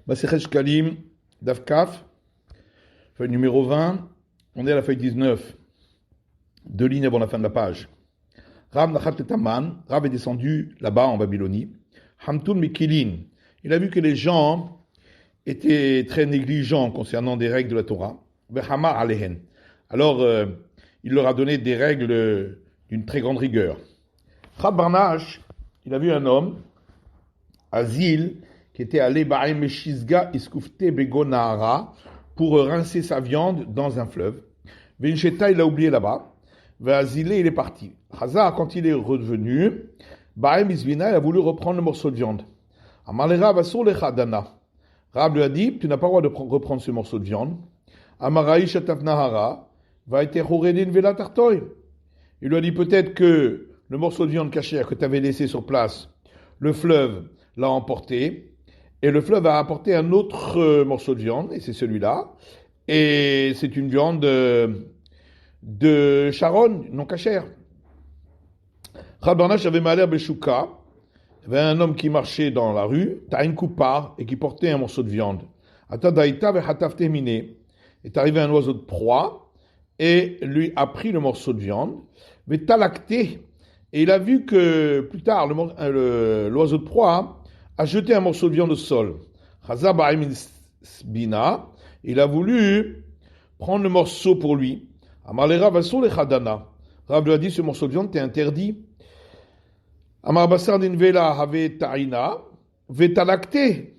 Masechet Shkalim, Daf Kaf, feuille numéro 20, on est à la feuille 19, 2 lignes avant la fin de la page. Rav Nachat Taman, Rav est descendu là-bas en Babylonie. Hamtun Mekilin, il a vu que les gens étaient très négligents concernant des règles de la Torah. Vehamar Alehen. Alors, il leur a donné des règles d'une très grande rigueur. Rav Barnash, il a vu un homme, Azil, qui était allé Ba'em Meshizga Iskoufte Begonahara pour rincer sa viande dans un fleuve. Vincheta, il l'a oublié là-bas. Azilé, il est parti. Hazar, quand il est revenu, Ba'em Isvina, il a voulu reprendre le morceau de viande. Amalera Vasur Lechadana. Rab lui a dit, tu n'as pas le droit de reprendre ce morceau de viande. Amaraï Shataf Nahara va être Horedin Vela Tartoy. Il lui a dit peut-être que le morceau de viande cachère que tu avais laissé sur place, le fleuve l'a emporté, et le fleuve a apporté un autre morceau de viande, et c'est celui-là, et c'est une viande de Sharon, non cachère. Rabbarnash avait malheur Beshuka, il y avait un homme qui marchait dans la rue, Ta'in Koupar, et qui portait un morceau de viande. Atadaïta vehataf temine, est arrivé un oiseau de proie, et lui a pris le morceau de viande, vetalakté, et il a vu que plus tard, l'oiseau de proie a jeté un morceau de viande au sol. Il a voulu prendre le morceau pour lui. Amalera Vasur Lechadana. Rab lui a dit, ce morceau de viande t'est interdit. Amar Basar Dinvela Have Ta'ina Vetalakté.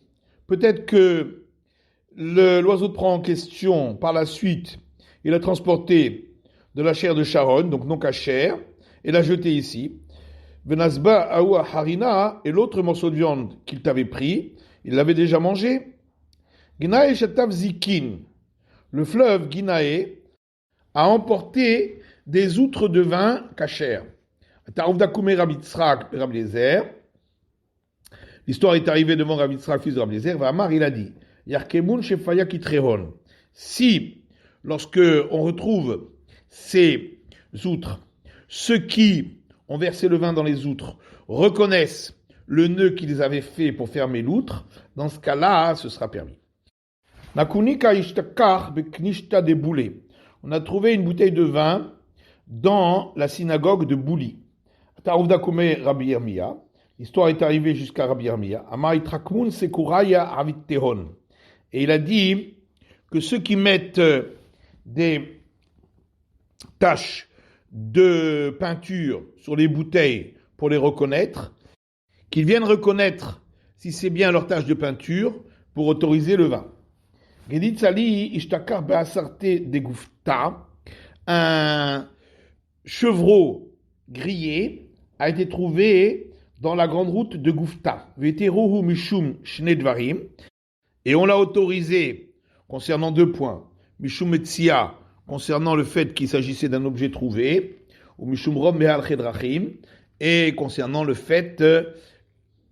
Peut-être que l'oiseau de proie en question, par la suite, il a transporté de la chair de Sharon, donc non cachère, et l'a jeté ici. Venasba Aoua Harina, et l'autre morceau de viande qu'il t'avait pris, il l'avait déjà mangé. Ginae Shatav Zikin, le fleuve Ginae a emporté des outres de vin cachères. Tarouvdakume Rabbi Tzrak Rabbi Lezer. L'histoire est arrivée devant Rabbi Tzrak, fils de Rabbi Lezer. Vamar, il a dit Yarkemun Shefaya Kitreron. Si, lorsque on retrouve ces outres, ceux qui ont versé le vin dans les outres reconnaissent le nœud qu'ils avaient fait pour fermer l'outre, dans ce cas-là, ce sera permis. Nakunika ishtakar beknishta de Boulé. On a trouvé une bouteille de vin dans la synagogue de Bouli. Tarouvdakume Rabbi Yirmiya. L'histoire est arrivée jusqu'à Rabbi Yirmiya. Amai trakmun sekuraya avitehon. Et il a dit que ceux qui mettent des taches de peinture sur les bouteilles pour les reconnaître, qu'ils viennent reconnaître si c'est bien leur tache de peinture pour autoriser le vin. Geditzali ishtakar be'asarte de Gufta, un chevreau grillé a été trouvé dans la grande route de Gufta. Veteruhu mishum shne dvarim, et on l'a autorisé concernant 2 points. Mishum etzia, concernant le fait qu'il s'agissait d'un objet trouvé, ou mishum rom me'al chedrachim, et concernant le fait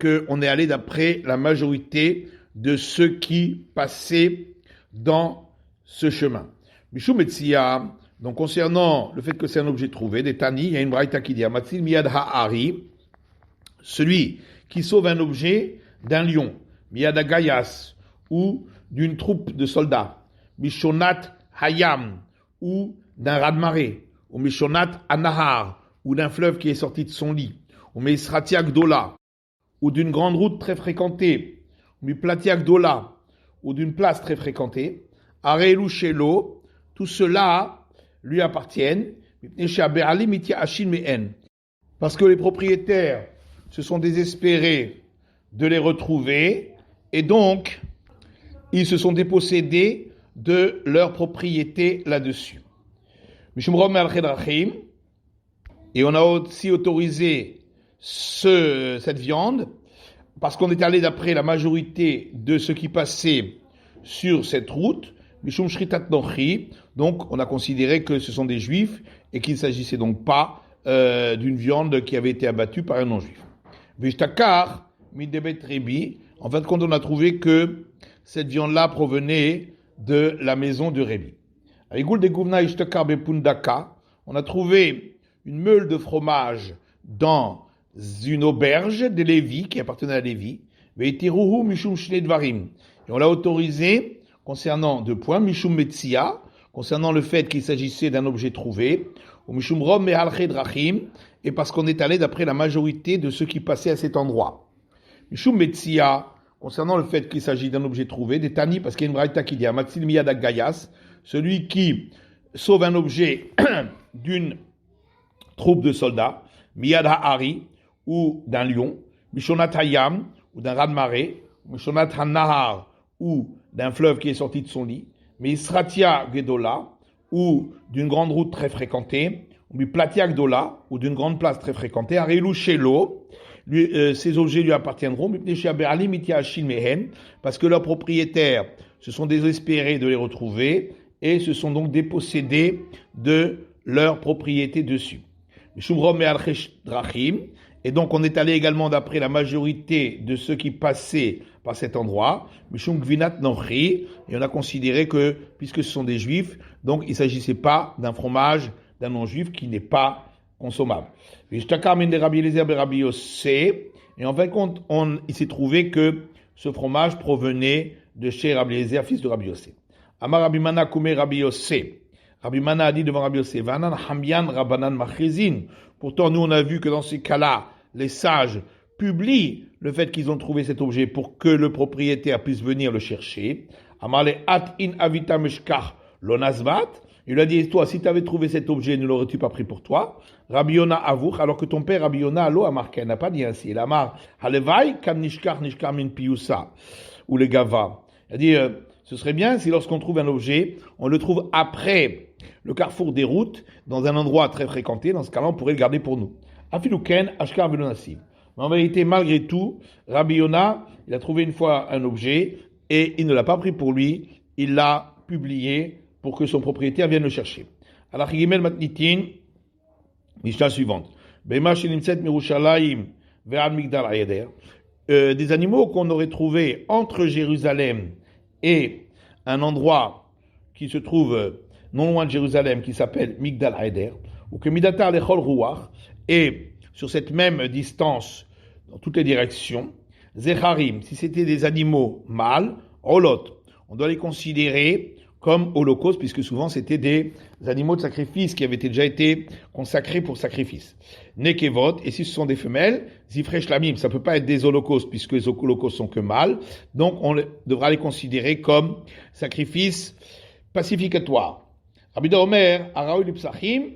qu'on est allé d'après la majorité de ceux qui passaient dans ce chemin. Mishum etzia, donc concernant le fait que c'est un objet trouvé, des tani, il y a une braïta qui dit Amatzil miyad ha'ari, celui qui sauve un objet d'un lion, miyad ha'gayas, ou d'une troupe de soldats, mishonat hayam, ou d'un raz-de-marée, ou mishonat anahar, ou d'un fleuve qui est sorti de son lit, ou misratia gdola, ou d'une grande route très fréquentée, ou miplatia gdola, ou d'une place très fréquentée, arelu shelo, tout cela lui appartiennent, parce que les propriétaires se sont désespérés de les retrouver, et donc ils se sont dépossédés de leur propriété là-dessus. Et on a aussi autorisé cette viande, parce qu'on est allé d'après la majorité de ceux qui passaient sur cette route, Mishum Shritat Nochi, donc on a considéré que ce sont des juifs et qu'il ne s'agissait donc pas d'une viande qui avait été abattue par un non-juif. Vishtakar Midebet Rebi, en fin de compte on a trouvé que cette viande-là provenait de la maison de Rebi. Aïgoul de Gouvna Ishtakar Bepundaka, on a trouvé une meule de fromage dans une auberge de Lévi, qui appartenait à Lévi, Veitiruhu mishum shne dvarim. Et on l'a autorisé concernant deux points, mishum metsia, concernant le fait qu'il s'agissait d'un objet trouvé, ou mishum rom mehalche drachim, et parce qu'on est allé d'après la majorité de ceux qui passaient à cet endroit. Mishum metsia, concernant le fait qu'il s'agit d'un objet trouvé, des tani, parce qu'il y a une braïta qui dit, Amatsil miyad agayas, celui qui sauve un objet d'une troupe de soldats, miyad ha'ari, ou d'un lion, mishonat hayam, ou d'un raz de marée, mishonat hanahar, ou d'un fleuve qui est sorti de son lit, misratia gedola, ou d'une grande route très fréquentée, ou platia gedola, ou d'une grande place très fréquentée, arilou shelo, ces objets lui appartiendront, parce que leurs propriétaires se sont désespérés de les retrouver et se sont donc dépossédés de leur propriété dessus. Et donc on est allé également d'après la majorité de ceux qui passaient par cet endroit, et on a considéré que, puisque ce sont des juifs, donc il ne s'agissait pas d'un fromage d'un non-juif qui n'est pas consommable. Et en fin de compte, il s'est trouvé que ce fromage provenait de chez Rabbi Eliezer, fils de Rabbi Yossé. Amar Rabbi Mana Kume Rabbi Yossé. Rabbi Mana a dit devant Rabbi Yossé, Vanan Hamyan Rabbanan Machrizin. Pourtant, nous, on a vu que dans ces cas-là, les sages publient le fait qu'ils ont trouvé cet objet pour que le propriétaire puisse venir le chercher. Amar le At in Avita Meshkach Lonazvat. Il lui a dit, toi, si tu avais trouvé cet objet, ne l'aurais-tu pas pris pour toi? Rabbi Yona avouch, alors que ton père Rabbi Yona, a marqué, il n'a pas dit ainsi. Il a marqué, Halevai, kan nishkar min piyusa, ou le gava. Il a dit, ce serait bien si lorsqu'on trouve un objet, on le trouve après le carrefour des routes, dans un endroit très fréquenté. Dans ce cas-là, on pourrait le garder pour nous. Afilouken, ashkar velonassim. Mais en vérité, malgré tout, Rabbi Yona, il a trouvé une fois un objet, et il ne l'a pas pris pour lui, il l'a publié pour que son propriétaire vienne le chercher. Alors, Chigimel Matnitin, Mishnah suivante. Bema Shelimtset Mirushalayim Ve'ad Migdal Ayeder. Des animaux qu'on aurait trouvés entre Jérusalem et un endroit qui se trouve non loin de Jérusalem, qui s'appelle Migdal Ayeder, ou que Midatar Lechol Ruach, et sur cette même distance, dans toutes les directions, Zecharim, si c'était des animaux mâles, Olot, on doit les considérer comme holocauste, puisque souvent c'était des animaux de sacrifice qui avaient déjà été consacrés pour sacrifice. Nekevot, et si ce sont des femelles, Zifresh Lamim, ça ne peut pas être des holocaustes, puisque les holocaustes sont que mâles, donc on devra les considérer comme sacrifices pacificatoires. Rabbi Omer, Araou l'ipsachim.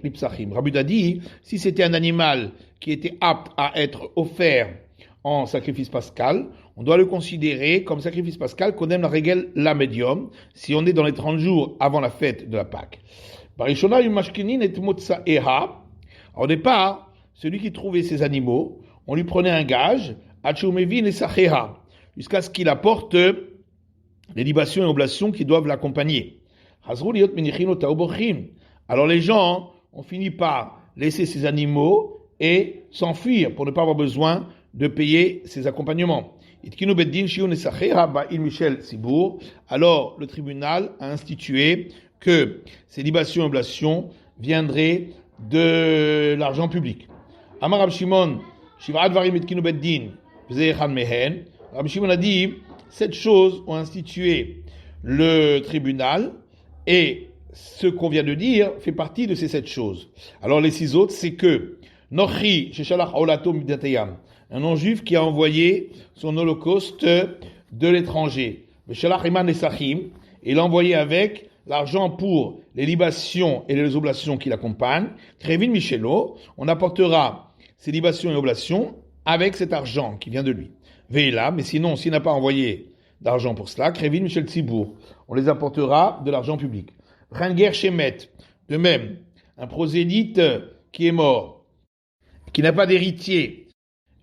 Rabbi a dit, si c'était un animal qui était apte à être offert en sacrifice pascal, on doit le considérer comme sacrifice pascal qu'on aime la règle la médium, si on est dans les 30 jours avant la fête de la Pâque. Au départ, celui qui trouvait ces animaux, on lui prenait un gage, jusqu'à ce qu'il apporte les libations et oblations qui doivent l'accompagner. Alors les gens ont fini par laisser ces animaux et s'enfuir pour ne pas avoir besoin de payer ses accompagnements. Alors le tribunal a institué que ces libations et oblations viendraient de l'argent public. Amar Rab Shimon, Rab Shimon a dit, 7 choses ont institué le tribunal et ce qu'on vient de dire fait partie de ces 7 choses. Alors les 6 autres, c'est que Nochi, Sheshalach Olato Midatayam, un non-juif qui a envoyé son holocauste de l'étranger. Beshalach Iman Esachim, et l'a envoyé avec l'argent pour les libations et les oblations qui l'accompagnent. Krevin Michelo, on apportera ces libations et oblations avec cet argent qui vient de lui. Veila, mais sinon, s'il n'a pas envoyé d'argent pour cela, Krevin Michel Tzibour, on les apportera de l'argent public. Renger Shemet, de même, un prosélyte qui est mort, qui n'a pas d'héritier,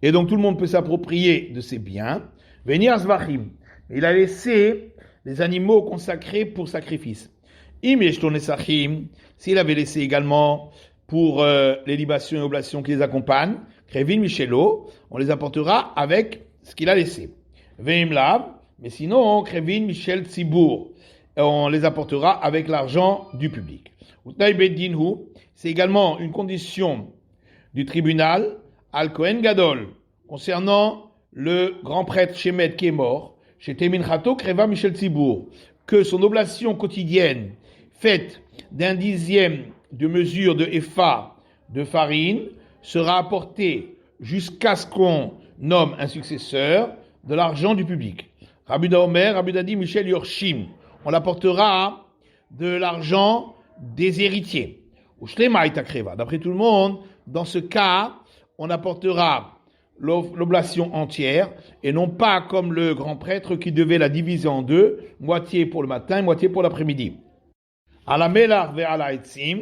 et donc tout le monde peut s'approprier de ses biens. Venir Zvachim, il a laissé les animaux consacrés pour sacrifice. S'il avait laissé également pour les libations et oblations qui les accompagnent, Krevin Michelo, on les apportera avec ce qu'il a laissé. Veimlav, mais sinon, Krevin Michel Tzibour, on les apportera avec l'argent du public. C'est également une condition du tribunal, Al Kohen Gadol, concernant le grand prêtre Shemet qui est mort, chez Teminchato Kreva Michel Tzibour, que son oblation quotidienne, faite d'un dixième de mesure de Epha de farine, sera apportée jusqu'à ce qu'on nomme un successeur de l'argent du public. Rabbi Omer, Rabbi dit Michel Yorshim, on l'apportera de l'argent des héritiers. Ou Shlema Itakreva. D'après tout le monde, dans ce cas, on apportera l'oblation entière et non pas comme le grand prêtre qui devait la diviser en deux, moitié pour le matin et moitié pour l'après-midi. À la Melar ve ala etzim,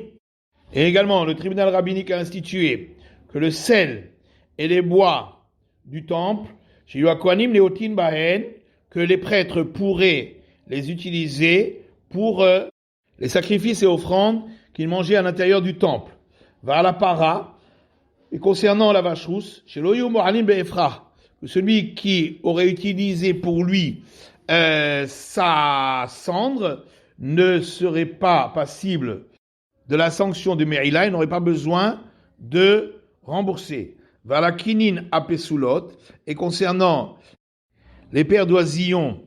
et également le tribunal rabbinique a institué que le sel et les bois du temple, chez Yoakoanim Neotin Bahen, que les prêtres pourraient les utiliser pour les sacrifices et offrandes qu'ils mangeaient à l'intérieur du temple. Va la para, et concernant la vache rousse, chez Loyo Mohalim Be'efra, que celui qui aurait utilisé pour lui sa cendre ne serait pas passible de la sanction de Merila, il n'aurait pas besoin de rembourser. Va la kinin apesulot, et concernant les paires d'oisillons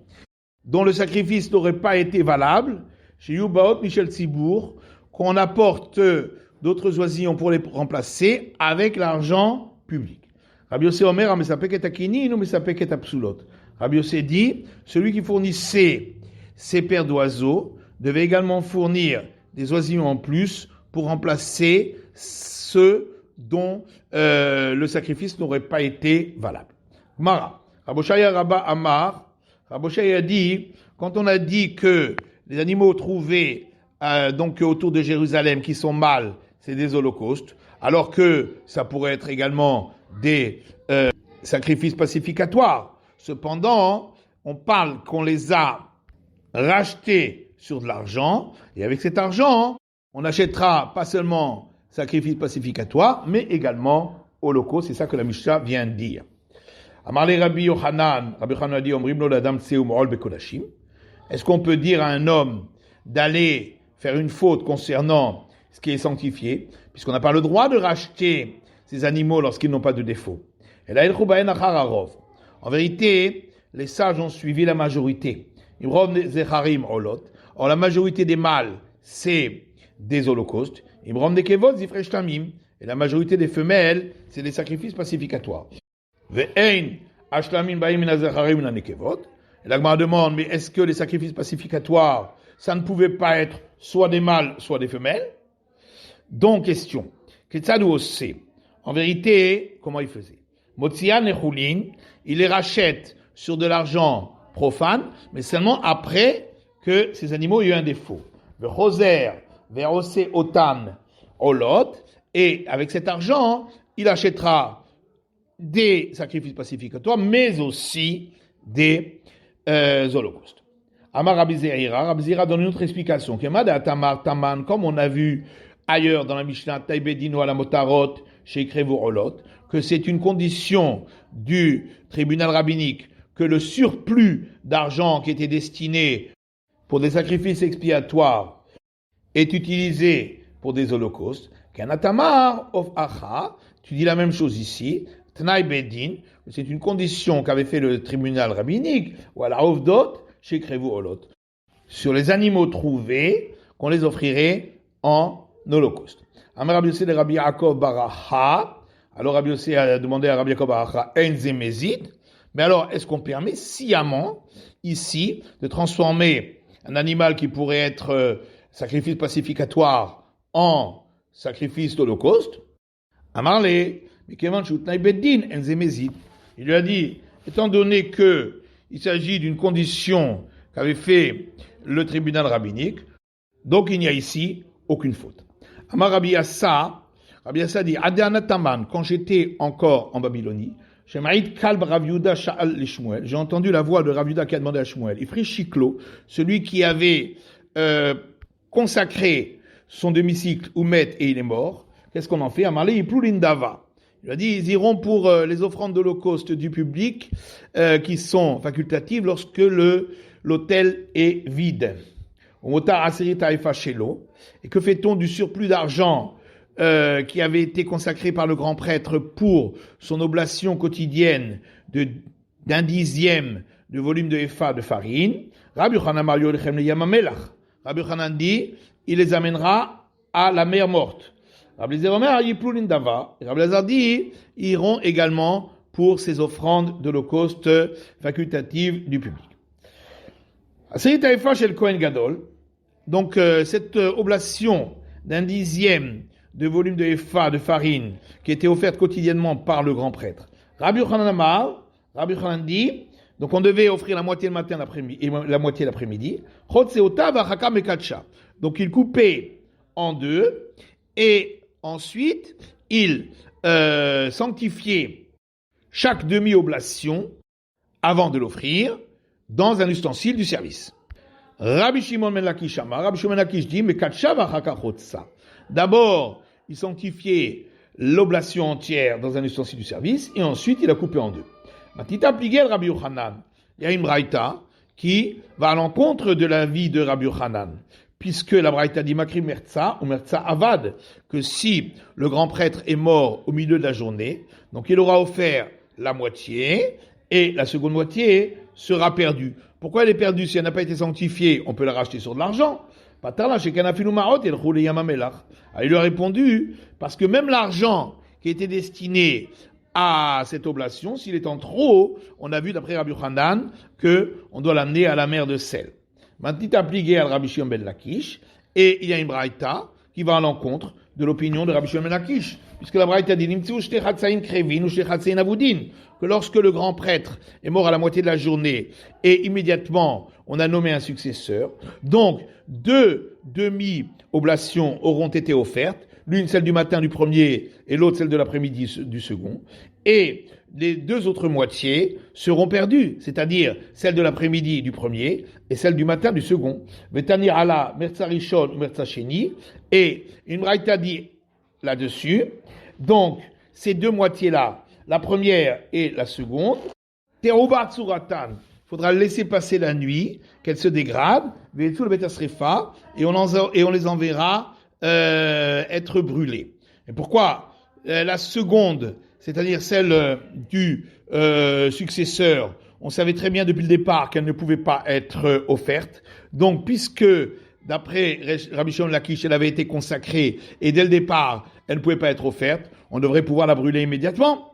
dont le sacrifice n'aurait pas été valable, chez Yubaot Michel Tzibour, qu'on apporte d'autres oisillons pour les remplacer avec l'argent public. Rabbi Yossé Omer, Amesapek akinin ou Mesapek et apsulot. Rabbi Yossé dit, celui qui fournissait ces paires d'oiseaux devait également fournir des oisillons en plus pour remplacer ceux dont le sacrifice n'aurait pas été valable. Mara, Raboshaya Rabba Amar, Raboshaya a dit, quand on a dit que les animaux trouvés donc autour de Jérusalem qui sont mâles, c'est des holocaustes, alors que ça pourrait être également des sacrifices pacificatoires. Cependant, on parle qu'on les a rachetés sur de l'argent, et avec cet argent, on achètera pas seulement sacrifices pacificatoires, mais également holocauste. C'est ça que la Mishnah vient de dire. Amarle Rabbi Yochanan, Rabbi Yochanan a dit, Omrimno l'adam tseu mo'ol bekodashim. Est-ce qu'on peut dire à un homme d'aller faire une faute concernant ce qui est sanctifié, puisqu'on n'a pas le droit de racheter ces animaux lorsqu'ils n'ont pas de défaut. Et là, en vérité, les sages ont suivi la majorité. Or, la majorité des mâles, c'est des holocaustes. Et la majorité des femelles, c'est des sacrifices pacificatoires. Et l'Agma demande, mais est-ce que les sacrifices pacificatoires, ça ne pouvait pas être soit des mâles, soit des femelles? Donc, question. En vérité, comment il faisait? Motsian et Choulin, il les rachète sur de l'argent profane, mais seulement après que ces animaux aient eu un défaut. Le Choser, Verosé Otan, Olot, et avec cet argent, il achètera des sacrifices pacificatoires, mais aussi des holocaustes. Amar Rabbi Zera donne une autre explication. Comme on a vu ailleurs dans la Mishnah, Taïbedino à la Motarot, chez Krevurolot, que c'est une condition du tribunal rabbinique que le surplus d'argent qui était destiné pour des sacrifices expiatoires est utilisé pour des holocaustes. Kanatamar of Acha, tu dis la même chose ici. Tnaï Bedin, c'est une condition qu'avait fait le tribunal rabbinique, ou à la Ovdot, chez Krevurolot, sur les animaux trouvés, qu'on les offrirait en holocauste. Amar Rabbi Yossé de Rabbi Yaakov Baracha. Alors Rabbi Yossé a demandé à Rabbi Yaakov Baracha ein zemezit. Mais alors, est-ce qu'on permet sciemment ici de transformer un animal qui pourrait être sacrifice pacificatoire en sacrifice d'holocauste? Amarle, mais Kevan Shutnai Beddin ein zemezit. Il lui a dit, étant donné que il s'agit d'une condition qu'avait fait le tribunal rabbinique, donc il n'y a ici aucune faute. Amar Rabbi Assa dit, Adanataman, quand j'étais encore en Babylonie, j'ai entendu la voix de Rav Yehuda qui a demandé à Shmuel, Ifri Shiklo, celui qui avait consacré son demi-cycle Oumet et il est mort, qu'est-ce qu'on en fait? Amarle Iplulindava. Il a dit, ils iront pour les offrandes d'Holocauste du public qui sont facultatives lorsque l'autel est vide. Et que fait-on du surplus d'argent qui avait été consacré par le grand prêtre pour son oblation quotidienne de d'un dixième de volume de Epha de farine. Rabbi Yochanan Mar Yolechem le Yamamelach. Rabbi Yochanan dit, il les amènera à la mer morte. Rabbi Eliezer Omer Yiplou Lindava. Rabbi Eliezer dit, ils iront également pour ces offrandes d'holocauste facultatives du public. Aseret Epha chez le Kohen Gadol. Donc, cette oblation d'un dixième de volume de Epha de farine qui était offerte quotidiennement par le grand prêtre. Rabbi Yochanan Amar, Rabbi Yochanan dit, donc on devait offrir la moitié le matin et la moitié l'après-midi. Donc il coupait en deux et ensuite il sanctifiait chaque demi-oblation avant de l'offrir dans un ustensile du service. Rabbi Shimon ben Lakish Amar, Rabbi Shimon ben Lakish dit, mais d'abord il sanctifiait l'oblation entière dans un ustensile du service et ensuite il a coupé en deux. Matita Pligel Rabbi Yochanan. Il y a une braïta qui va à l'encontre de l'avis de Rabbi Yochanan, puisque la braïta dit Makri Mertza ou Mertza Avad, que si le grand prêtre est mort au milieu de la journée, donc il aura offert la moitié et la seconde moitié sera perdue. Pourquoi elle est perdue? Si elle n'a pas été sanctifiée, on peut la racheter sur de l'argent. Il lui a répondu, parce que même l'argent qui était destiné à cette oblation, s'il est en trop, on a vu d'après Rabbi Yochanan qu'on doit l'amener à la mer de sel. Maintenant, il appliqué à Rabbi Shimon ben Lakish, et il y a une braïta qui va à l'encontre de l'opinion de Rabbi Shimon ben Lakish, puisque la braïta dit que lorsque le grand prêtre est mort à la moitié de la journée, et immédiatement on a nommé un successeur, donc 2 demi-oblations auront été offertes, l'une celle du matin du premier et l'autre celle de l'après-midi du second, et les 2 autres moitiés seront perdues, c'est-à-dire celle de l'après-midi du premier et celle du matin du second. Vetanir ala mertza rishon ou mertza sheni, et une braïta dit là-dessus, donc ces 2 moitiés-là, la première et la seconde, teruba tsuratan, il faudra laisser passer la nuit, qu'elle se dégrade, vetu le betasrefa, et on les enverra être brûlés. Et pourquoi la seconde, c'est-à-dire celle du successeur, on savait très bien depuis le départ qu'elle ne pouvait pas être offerte. Donc, puisque d'après Rabbi Shimon Lakish, elle avait été consacrée et dès le départ, elle ne pouvait pas être offerte, on devrait pouvoir la brûler immédiatement.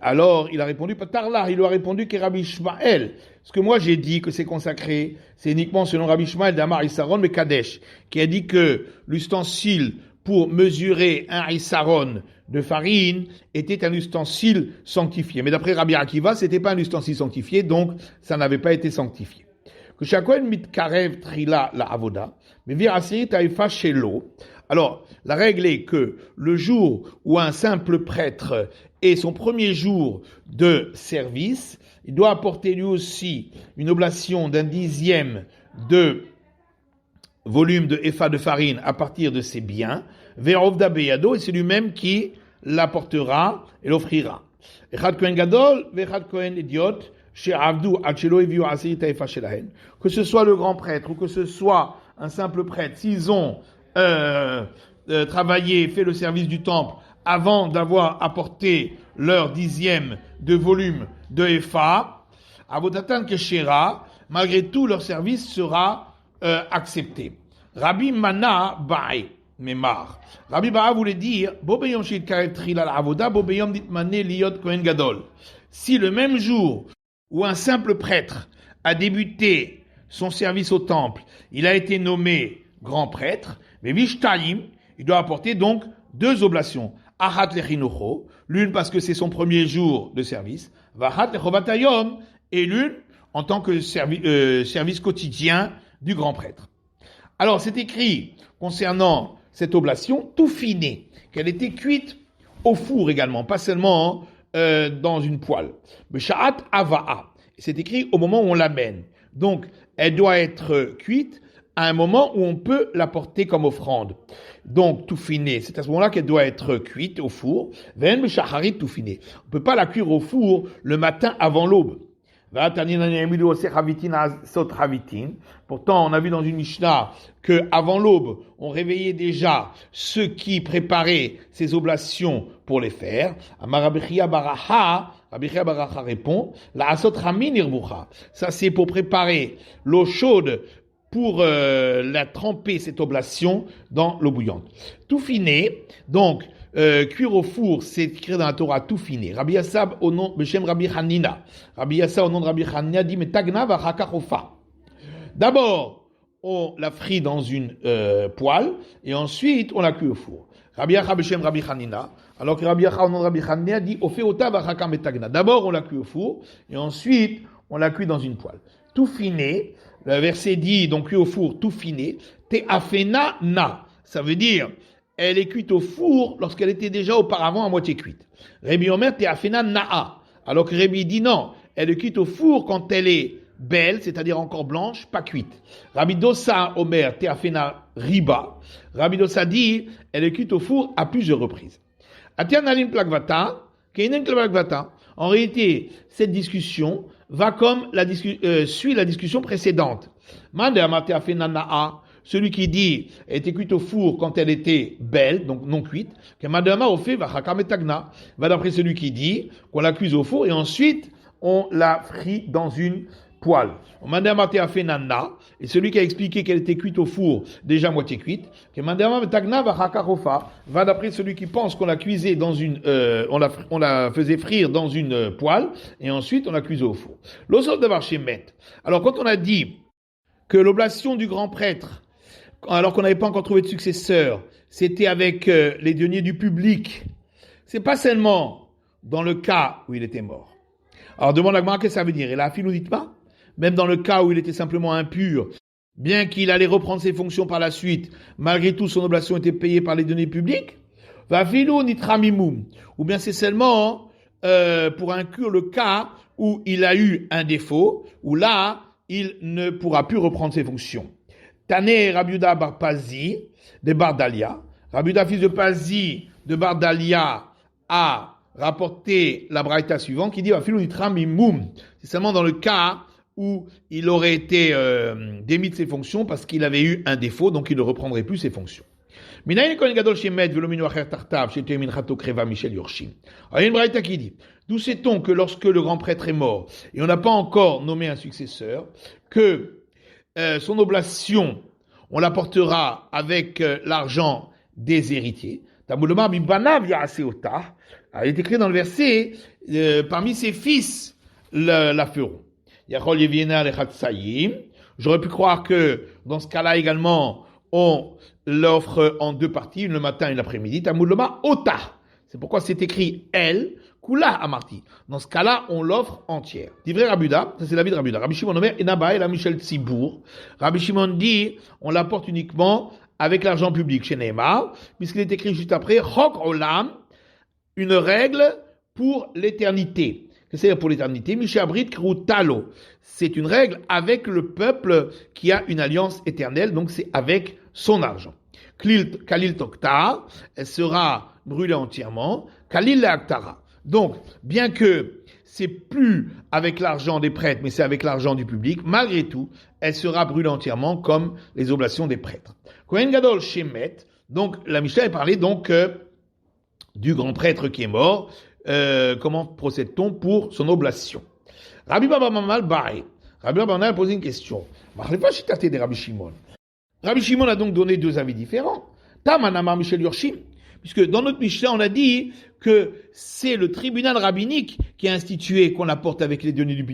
Alors, il a répondu, Patarla, il lui a répondu que Rabbi Ishmael. Ce que moi j'ai dit que c'est consacré, c'est uniquement selon Rabbi Ishmael d'Amar Issaron mais Kadesh, qui a dit que l'ustensile pour mesurer un Issaron de farine était un ustensile sanctifié. Mais d'après Rabbi Akiva, c'était pas un ustensile sanctifié, donc ça n'avait pas été sanctifié. Que chacun mitkarev trila la avoda, mais vir asiri taïfa shelo. Alors, la règle est que le jour où un simple prêtre est son premier jour de service, il doit apporter lui aussi une oblation d'un dixième de volume de Epha de farine à partir de ses biens, verovda beyado, et c'est lui-même qui l'apportera et l'offrira. Echad kohen gadol, vechad kohen idiot, que ce soit le grand prêtre ou que ce soit un simple prêtre, s'ils ont travaillé, fait le service du temple avant d'avoir apporté leur dixième de volume de Epha, Avodatan Keshera, malgré tout leur service sera accepté. Rabbi Mana Bae Memar. Rabbi Ba'a voulait dire Bobeyom Shit Karet Trila la Avoda, Bobeyom Ditmane Liot Kohen Gadol. Si le même jour où un simple prêtre a débuté son service au temple, il a été nommé grand prêtre, mais Vishtaim, il doit apporter donc 2 oblations. Ahat lechinucho, l'une parce que c'est son premier jour de service, Vahat lechovatayom, et l'une en tant que service quotidien du grand prêtre. Alors c'est écrit concernant cette oblation, tout finé, qu'elle était cuite au four également, pas seulement dans une poêle. B'sha'at ava'a. C'est écrit au moment où on l'amène. Donc, elle doit être cuite à un moment où on peut l'apporter comme offrande. Donc, tout finé, c'est à ce moment-là qu'elle doit être cuite au four. Ven b'shacharit tout finé. On ne peut pas la cuire au four le matin avant l'aube. Pourtant, on a vu dans une Mishnah que avant l'aube, on réveillait déjà ceux qui préparaient ces oblations pour les faire. Amarabechia baraha Rabbi Chia bar Acha répond, la asot ramin irbucha. Ça, c'est pour préparer l'eau chaude pour la tremper, cette oblation, dans l'eau bouillante. Tout finé, donc, cuire au four, c'est écrit dans la Torah, tout finé. Rabbi Yassab, au nom de Rabbi Hanina. Rabbi Yassab, au nom de Rabbi Hanina, dit, mais tagna va chakachofa. D'abord, on la frit dans une poêle, et ensuite, on la cuit au four. Rabbi Yassab, Beshem Rabbi Hanina, alors que Rabbi Yassab, au nom de Rabbi Hanina, dit, au feota va chakam et tagna. D'abord, on la cuit au four, et ensuite, on la cuit dans une poêle. Tout finé, le verset dit, donc cuit au four, tout finé, te afena na. Ça veut dire, elle est cuite au four lorsqu'elle était déjà auparavant à moitié cuite. Rabbi Omer, te afena na'a. Alors que Rabbi dit non, elle est cuite au four quand elle est belle, c'est-à-dire encore blanche, pas cuite. Rabbi Dosa Omer, te afena riba. Rabbi Dosa dit, elle est cuite au four à plusieurs reprises. Atian alim plagvata, keinen plagvata. En réalité, cette discussion va comme suit la discussion précédente. Mande amate afena na'a. Celui qui dit elle était cuite au four quand elle était belle, donc non cuite, que madama au fait va chakametagna, va d'après celui qui dit qu'on la cuise au four et ensuite on la frit dans une poêle. Madama te a fait nana, et celui qui a expliqué qu'elle était cuite au four, déjà moitié cuite, que madama tagna va chakarofa, va d'après celui qui pense qu'on la cuisait dans une, on la faisait frire dans une poêle et ensuite on la cuisait au four. L'osot de Varchemet. Alors quand on a dit que l'oblation du grand prêtre, alors qu'on n'avait pas encore trouvé de successeur, c'était avec les deniers du public. C'est pas seulement dans le cas où il était mort. Alors demande à Gmara, qu'est-ce que ça veut dire? Et là, nous dites pas, même dans le cas où il était simplement impur, bien qu'il allait reprendre ses fonctions par la suite, malgré tout son oblation était payée par les deniers publics, va filou nitramimum. Ou bien c'est seulement pour inclure le cas où il a eu un défaut, où là, il ne pourra plus reprendre ses fonctions. Tane Rabiuda bar Pazi de Bardalia. Rabiuda, fils de Pazi de Bardalia, a rapporté la braïta suivante qui dit c'est seulement dans le cas où il aurait été démis de ses fonctions parce qu'il avait eu un défaut, donc il ne reprendrait plus ses fonctions. Alors, il y a une braïta qui dit, d'où sait-on que lorsque le grand prêtre est mort et on n'a pas encore nommé un successeur, que son oblation, on la portera avec l'argent des héritiers. Il est écrit dans le verset, parmi ses fils la feront. J'aurais pu croire que dans ce cas-là également, on l'offre en deux parties, le matin et l'après-midi. C'est pourquoi c'est écrit elle. Kula Amarti. Dans ce cas-là, on l'offre entière. Divrei Rabuda, ça c'est l'avis de Rabuda. Rabbi Shimon Omer, Enaba et la Michel Tzibour. Rabbi Shimon dit, on l'apporte uniquement avec l'argent public chez Neymar, puisqu'il est écrit juste après, Chok Olam, une règle pour l'éternité. Qu'est-ce que c'est pour l'éternité? Mishabrit Krutalo. C'est une règle avec le peuple qui a une alliance éternelle, donc c'est avec son argent. Kalil Tokta, elle sera brûlée entièrement. Kalil Aktara. Donc, bien que c'est plus avec l'argent des prêtres, mais c'est avec l'argent du public, malgré tout, elle sera brûlée entièrement comme les oblations des prêtres. Kohen Gadol Shemet, donc la Mishnah est parlé donc du grand prêtre qui est mort. Comment procède-t-on pour son oblation? Rabbi Baba Mamal Baé. Rabbi Baba Mamal a posé une question. Rabbi Shimon a donc donné deux avis différents. Tamanamar Michel Yorshim. Puisque dans notre Mishnah, on a dit que c'est le tribunal rabbinique qui a institué qu'on apporte avec les deniers du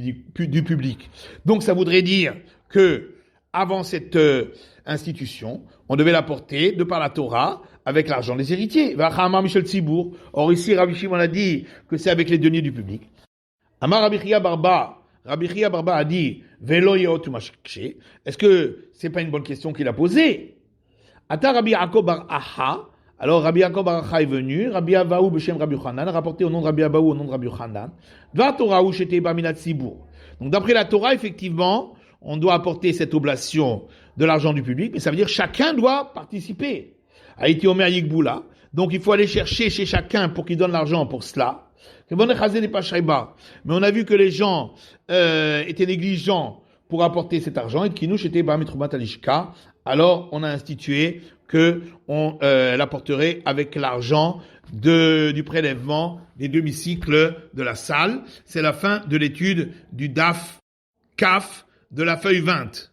public. Donc ça voudrait dire que avant cette institution, on devait l'apporter de par la Torah avec l'argent des héritiers. Michel Tzibour. Or ici, Rabbi Shimon a dit que c'est avec les deniers du public. Amar Rabbi Chia Barba a dit Velo yeot mashkche. Est-ce que c'est pas une bonne question qu'il a posée? Ata Rabbi Yaakov bar Aha. Alors Rabbi Yaakov bar Acha est venu, Rabbi Abaou b'shem Rabbi Yochanan, rapporté au nom de Rabbi Abaou, au nom de Rabbi Yochanan. Dvar Torah ou shete baminat Tzibour. Donc d'après la Torah, effectivement, on doit apporter cette oblation de l'argent du public, mais ça veut dire chacun doit participer. Haïti Omer Yigboula. Donc il faut aller chercher chez chacun pour qu'il donne l'argent pour cela. Mais on a vu que les gens étaient négligents pour apporter cet argent, et Kinush était Ba Mitrumat Alishka, alors on a institué que on l'apporterait avec l'argent du prélèvement des demi-cycles de la salle. C'est la fin de l'étude du Daf Kaf de la feuille 20.